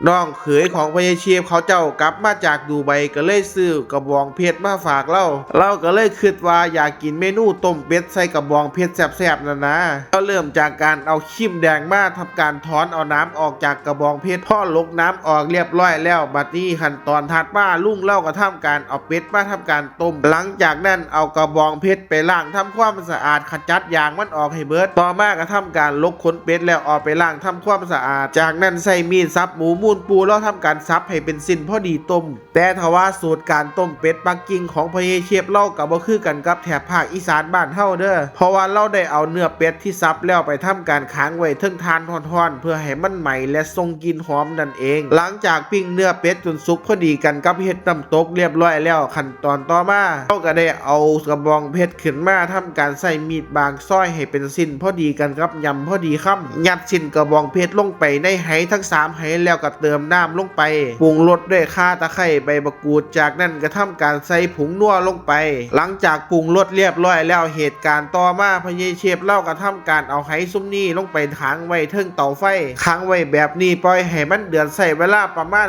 น้องเขยของพญาเชฟเขาเจ้ากลับมาจากดูไบก็เลยซื้อกระบองเพชรมาฝากเราก็เลยคิดว่าอยากกินเมนูต้มเป็ดใส่กระบองเพชรแซ่บๆนะก็เริ่มจากการเอาขิมแดงมาทำการถอนเอาน้ำออกจากกระบองเพชรพอลกน้ำออกเรียบร้อยแล้วบัดนี้ขั้นตอนถัดมาลุงเล่าก็ทำการเอาเป็ดมาทำการต้มหลังจากนั้นเอากระบองเพชรไปล้างทำความสะอาดขจัดยางมันออกให้เบิดต่อมาก็ทำการลกขนเป็ดแล้วเอาไปล้างทำความสะอาดจากนั้นใส่มีดซับหมูมูนปูแล้วทำการซับให้เป็นสิ้นพอดีต้มแต่ทว่าสูตรการต้มเป็ดปักกิ่งของพญาเชฟเล่ากับบ่คือกันกับแถบภาคอีสานบ้านเฮาเด้อเพราะว่าเราได้เอาเนื้อเป็ดที่ซับแล้วไปทำการค้างไว้เทิงทานท่อนๆเพื่อให้มันใหม่และทรงกลิ่นหอมนั่นเองหลังจากปิ้งเนื้อเป็ดจนสุกพอดีกันกับเฮ็ดน้ำตกเรียบร้อยแล้วขั้นตอนต่อมาเราก็ได้เอากระบองเพชรขึ้นมาทำการใส่มีดบางซ้อยให้เป็นสิ้นพอดีกันครับยำพอดีค่ำยัดสิ้นกระบองเพชรลงไปในไหทั้ง3ไหแล้วก็เติมน้ำลงไปปรุงรสด้วยข่าตะไคร้ใบมะกรูดจากนั้นก็ทำการใส่ผงนัวลงไปหลังจากปรุงรสเรียบร้อยแล้วเหตุการณ์ต่อมาพญาเชฟเล่าก็ทำการเอาไหซุ้มนี้ลงไปค้างไว้เทิงเตาไฟค้างไว้แบบนี้ปล่อยให้มันเดือดใส่เวลาประมาณ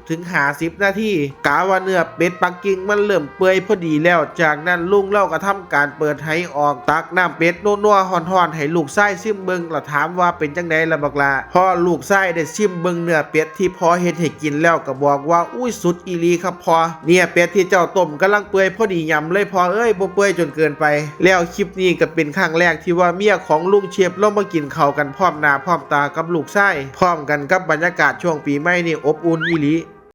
40-50 นาทีกะว่าเนื้อเป็ดปักกิ่งมันเริ่มเปื่อยพอดีแล้วจากนั้นลุงเล่าก็ทำการเปิดไหออกตักน้ำเป็ดนัวๆห่อนๆให้ลูกไส้ซิมเบิงแล้วถามว่าเป็นจังไดล่ะบักลาพอลูกไส้ได้ซิมเบิงเนื้อเป็ดที่พอเฮ็ดให้กินแล้วก็บอกว่าอุ้ยสุดอีหลีครับพอเนี่ยเป็ดที่เจ้าต้มกำลังเปื่อยพอดียำเลยพอเอ้ยบ่เปื่อยจนเกินไปแล้วคลิปนี้ก็เป็นครั้งแรกที่ว่าเมียของลุงเชฟลงมากินข้าวกันพร้อมหน้าพร้อมตากับลูกไส้พร้อมกันกับบรรยากาศช่วงปีใหม่นี่อบอุ่นอีหลี